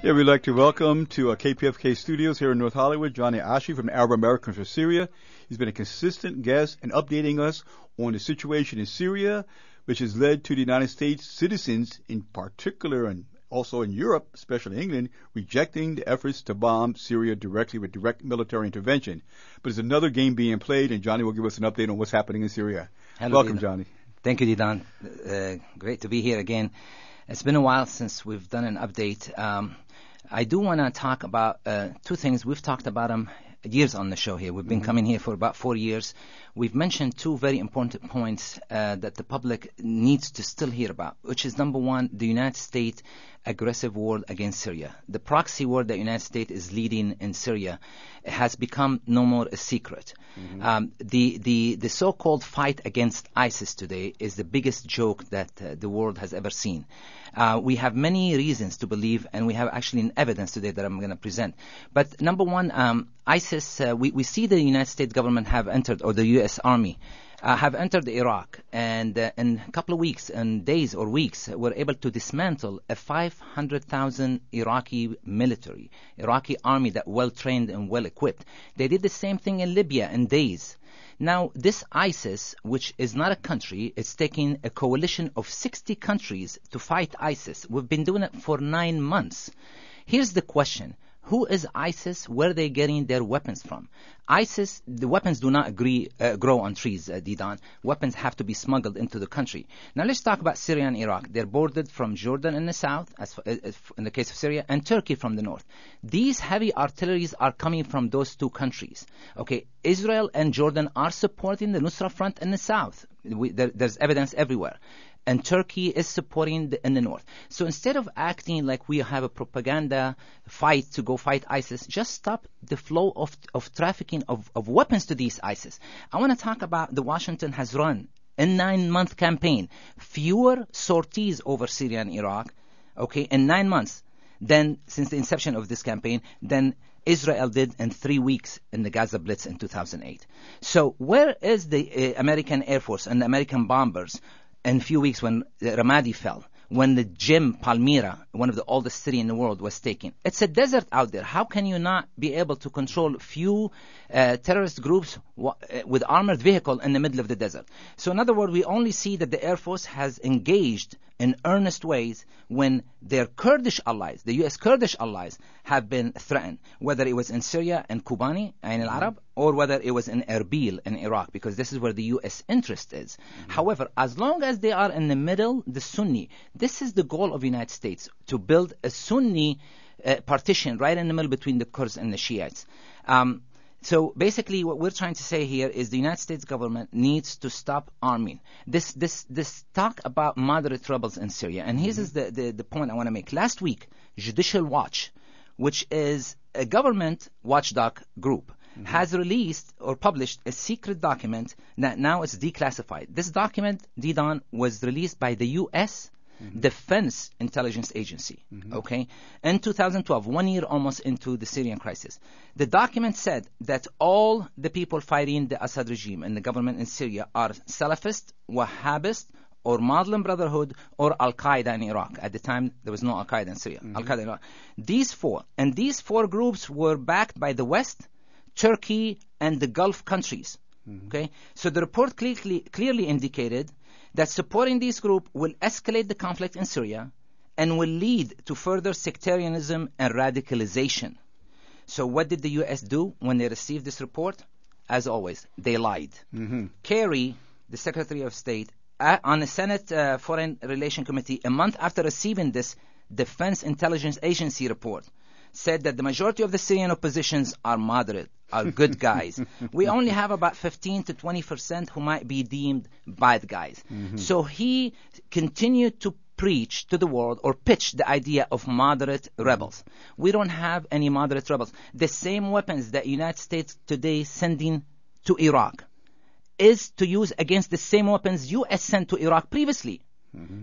Yeah, we'd like to welcome to KPFK studios here in North Hollywood, Johnny Achi from Arab Americans for Syria. He's been a consistent guest and updating us on the situation in Syria, which has led to the United States citizens in particular and also in Europe, especially England, rejecting the efforts to bomb Syria directly with direct military intervention. But there's another game being played, and Johnny will give us an update on what's happening in Syria. Hello, Welcome, Dedon. Johnny. Thank you, Dedon. Great to be here again. It's been a while since we've done an update. I do want to talk about two things. We've talked about them years on the show here. We've been coming here for about 4 years. We've mentioned two very important points that the public needs to still hear about, which is number one, the United States aggressive war against Syria. The proxy war that the United States is leading in Syria has become no more a secret. The so-called fight against ISIS today is the biggest joke that the world has ever seen. We have many reasons to believe, and we have actually evidence today that I'm going to present. But number one, ISIS, we see the United States government have entered, or the U.S. Army, have entered Iraq, and in a couple of weeks, and days or weeks, were able to dismantle a 500,000 Iraqi military, Iraqi army that well-trained and well-equipped. They did the same thing in Libya in days. Now, this ISIS, which is not a country, it's taking a coalition of 60 countries to fight ISIS. We've been doing it for 9 months. Here's the question. Who is ISIS? Where are they getting their weapons from? ISIS, the weapons do not grow on trees, Dedon. Weapons have to be smuggled into the country. Now let's talk about Syria and Iraq. They're bordered from Jordan in the south, as in the case of Syria, and Turkey from the north. These heavy artilleries are coming from those two countries. Okay, Israel and Jordan are supporting the Nusra Front in the south. There's evidence everywhere. And Turkey is supporting in the north. So instead of acting like we have a propaganda fight to go fight ISIS, just stop the flow of trafficking of weapons to these ISIS. I want to talk about the Washington has run a 9-month campaign, fewer sorties over Syria and Iraq, okay, in 9 months than since the inception of this campaign, than Israel did in 3 weeks in the Gaza Blitz in 2008. So where is the American Air Force and the American bombers in a few weeks when Ramadi fell, when the gym Palmyra, one of the oldest cities in the world, was taken? It's a desert out there. How can you not be able to control few terrorist groups with armored vehicle in the middle of the desert? So in other words, we only see that the Air Force has engaged in earnest ways when their Kurdish allies, the U.S. Kurdish allies, have been threatened, whether it was in Syria and Kobani, Ain al-Arab, or whether it was in Erbil in Iraq, because this is where the U.S. interest is. However, as long as they are in the middle, the Sunni, this is the goal of the United States, to build a Sunni partition right in the middle between the Kurds and the Shiites. So basically what we're trying to say here is the United States government needs to stop arming. This talk about moderate rebels in Syria, and here's the point I want to make. Last week, Judicial Watch, which is a government watchdog group, has released or published a secret document that now is declassified. This document, Dedon, was released by the U.S. Defense Intelligence Agency, okay, in 2012, 1 year almost into the Syrian crisis. The document said that all the people fighting the Assad regime and the government in Syria are Salafist, Wahhabist, or Muslim Brotherhood, or Al-Qaeda in Iraq. At the time, there was no Al-Qaeda in Syria. Al-Qaeda in Iraq. These four groups were backed by the West, Turkey, and the Gulf countries. Okay, so the report clearly indicated that supporting this group will escalate the conflict in Syria and will lead to further sectarianism and radicalization. So what did the U.S. do when they received this report? As always, they lied. Kerry, the Secretary of State, on the Senate Foreign Relations Committee, a month after receiving this Defense Intelligence Agency report, said that the majority of the Syrian oppositions are moderate, are good guys. We only have about 15 to 20% who might be deemed bad guys. So he continued to preach to the world or pitch the idea of moderate rebels. We don't have any moderate rebels. The same weapons that the United States today sending to Iraq is to use against the same weapons U.S. sent to Iraq previously.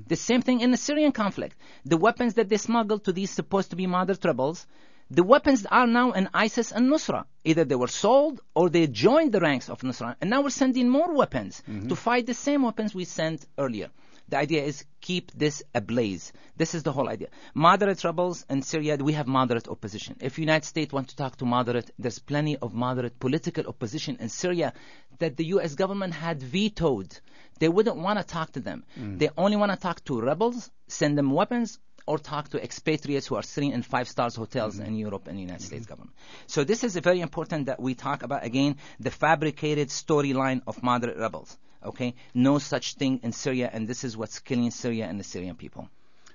The same thing in the Syrian conflict. The weapons that they smuggled to these supposed to be moderate rebels, the weapons are now in ISIS and Nusra. Either they were sold or they joined the ranks of Nusra. And now we're sending more weapons to fight the same weapons we sent earlier. The idea is keep this ablaze. This is the whole idea. Moderate rebels in Syria, we have moderate opposition. If the United States want to talk to moderate, there's plenty of moderate political opposition in Syria that the U.S. government had vetoed. They wouldn't want to talk to them. They only want to talk to rebels, send them weapons, or talk to expatriates who are sitting in 5-star hotels in Europe and the United States government. So this is very important that we talk about, again, the fabricated storyline of moderate rebels. Okay? No such thing in Syria, and this is what's killing Syria and the Syrian people.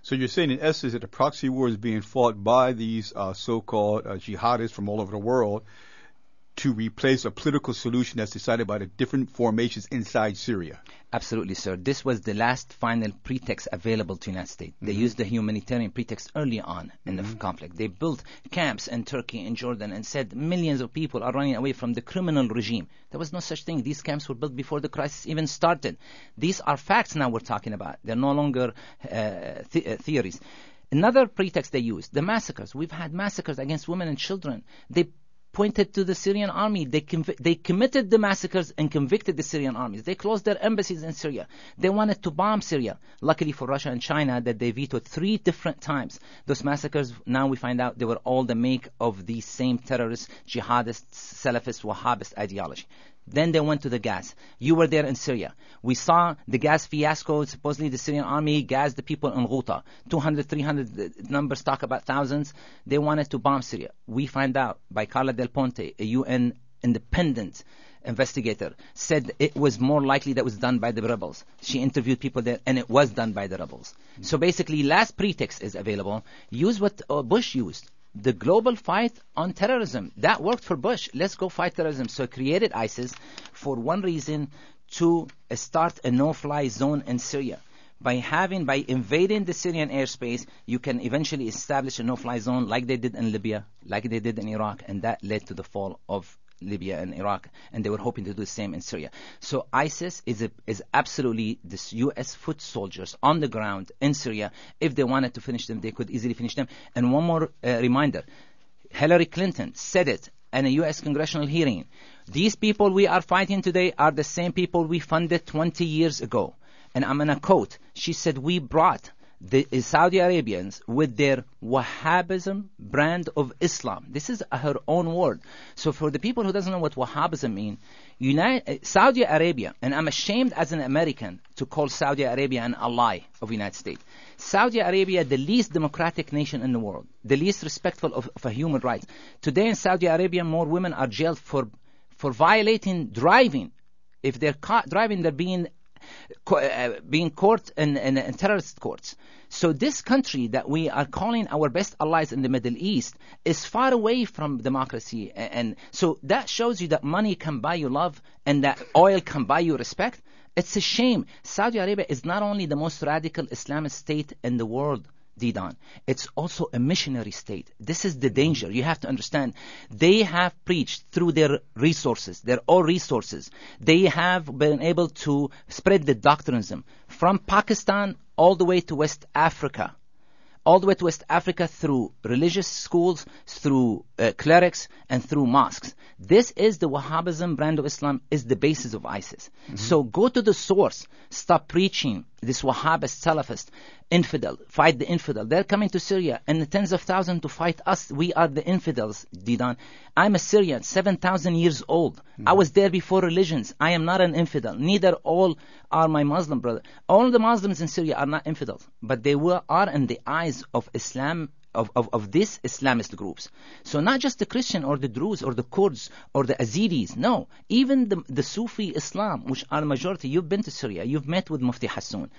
So you're saying, in essence, that the proxy war is being fought by these so-called jihadists from all over the world to replace a political solution that's decided by the different formations inside Syria. Absolutely, sir. This was the last final pretext available to the United States. They used the humanitarian pretext early on in the conflict. They built camps in Turkey and Jordan and said millions of people are running away from the criminal regime. There was no such thing. These camps were built before the crisis even started. These are facts now we're talking about. They're no longer theories. Another pretext they used, the massacres. We've had massacres against women and children. They pointed to the Syrian army. They committed the massacres and convicted the Syrian armies. They closed their embassies in Syria. They wanted to bomb Syria. Luckily for Russia and China that they vetoed 3 different times. Those massacres, now we find out they were all the make of these same terrorists, jihadists, Salafist, Wahhabist ideology. Then they went to the gas. You were there in Syria. We saw the gas fiasco. Supposedly the Syrian army gassed the people in Ghouta. 200, 300 numbers talk about thousands. They wanted to bomb Syria. We find out by Carla Del Ponte, a UN independent investigator, said it was more likely that was done by the rebels. She interviewed people there, and it was done by the rebels. So basically, last pretext is available. Use what Bush used. The global fight on terrorism. That worked for Bush. Let's go fight terrorism. So created ISIS for one reason, to start a no-fly zone in Syria. By invading the Syrian airspace, you can eventually establish a no-fly zone like they did in Libya, like they did in Iraq, and that led to the fall of Libya and Iraq, and they were hoping to do the same in Syria. So ISIS is absolutely this U.S. foot soldiers on the ground in Syria. If they wanted to finish them, they could easily finish them. And one more reminder, Hillary Clinton said it in a U.S. congressional hearing. These people we are fighting today are the same people we funded 20 years ago. And I'm going to quote, she said, we brought the Saudi Arabians with their Wahhabism brand of Islam. This is her own word. So for the people who doesn't know what Wahhabism means, Saudi Arabia, and I'm ashamed as an American to call Saudi Arabia an ally of the United States. Saudi Arabia, the least democratic nation in the world, the least respectful of human rights. Today in Saudi Arabia, more women are jailed for violating driving. If they're caught driving, they're being caught in terrorist courts. So this country that we are calling our best allies in the Middle East is far away from democracy. And so that shows you that money can buy you love and that oil can buy you respect. It's a shame. Saudi Arabia is not only the most radical Islamic state in the world, Dedon, it's also a missionary state. This is the danger. You have to understand. They have preached through their resources, their own resources. They have been able to spread the doctrinism from Pakistan all the way to West Africa. All the way to West Africa through religious schools, through clerics, and through mosques. This is the Wahhabism brand of Islam, is the basis of ISIS. So go to the source. Stop preaching this Wahhabist, Salafist, infidel. Fight the infidel. They're coming to Syria and the tens of thousands to fight us. We are the infidels, Dedon. I'm a Syrian, 7,000 years old. I was there before religions. I am not an infidel. Neither all are my Muslim brother. All the Muslims in Syria are not infidels, but they are in the eyes of Islam, of these Islamist groups. So not just the Christian or the Druze or the Kurds or the Yazidis. No, even the Sufi Islam, which are the majority. You've been to Syria. You've met with Mufti Hassoun.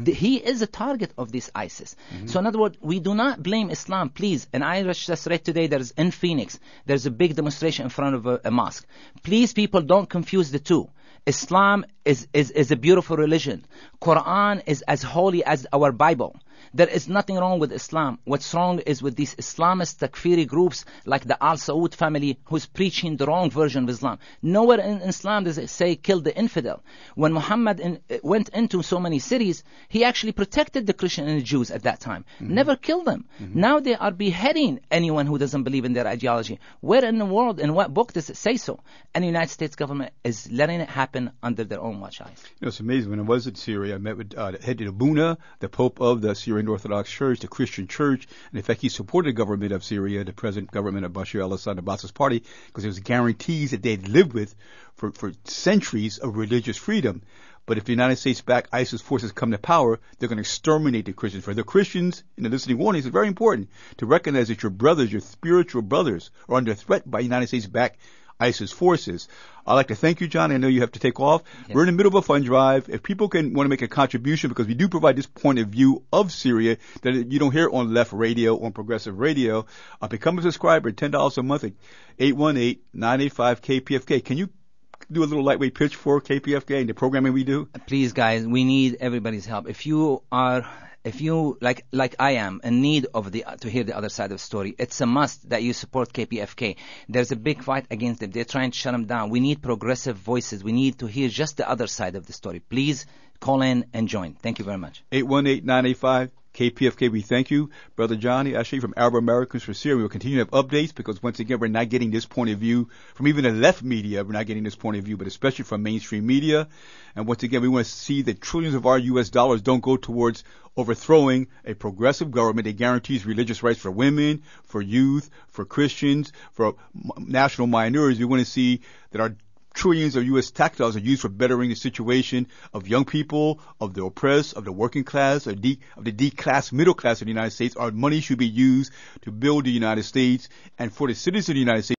He is a target of this ISIS. So in other words, we do not blame Islam, please. And I just read today there's in Phoenix, there's a big demonstration in front of a mosque. Please, people, don't confuse the two. Islam is a beautiful religion. Quran is as holy as our Bible. There is nothing wrong with Islam. What's wrong is with these Islamist Takfiri groups like the Al Saud family who's preaching the wrong version of Islam. Nowhere in Islam does it say kill the infidel. When Muhammad went into so many cities, he actually protected the Christian and the Jews at that time. Never killed them. Now they are beheading anyone who doesn't believe in their ideology. Where in the world, in what book does it say so? And the United States government is letting it happen under their own watch eyes. You know, it's amazing. When I was in Syria, I met with the head of Abuna, the Pope of the Syrian Orthodox Church, the Christian Church, and in fact, he supported the government of Syria, the present government of Bashar al-Assad, the Ba'athist Party, because there was guarantees that they'd lived with for centuries of religious freedom. But if the United States-backed ISIS forces come to power, they're going to exterminate the Christians. For the Christians, in the listening warnings, it's very important to recognize that your brothers, your spiritual brothers, are under threat by United States-backed ISIS forces. I'd like to thank you, John. I know you have to take off. Yes. We're in the middle of a fund drive. If people want to make a contribution, because we do provide this point of view of Syria that you don't hear on left radio, on progressive radio, become a subscriber, $10 a month at 818-985-KPFK. Can you do a little lightweight pitch for KPFK and the programming we do? Please, guys, we need everybody's help. If you like I am in need of to hear the other side of the story, it's a must that you support KPFK. There's a big fight against them. They're trying to shut them down. We need progressive voices. We need to hear just the other side of the story. Please call in and join. Thank you very much. 818-985-KPFK. We thank you, Brother Johnny Achi from Arab Americans for Syria. We will continue to have updates because, once again, we're not getting this point of view from even the left media. We're not getting this point of view, but especially from mainstream media. And once again, we want to see that trillions of our U.S. dollars don't go towards overthrowing a progressive government that guarantees religious rights for women, for youth, for Christians, for national minorities. We want to see that our trillions of U.S. tax dollars are used for bettering the situation of young people, of the oppressed, of the working class, of the D-class, middle class of the United States. Our money should be used to build the United States and for the citizens of the United States.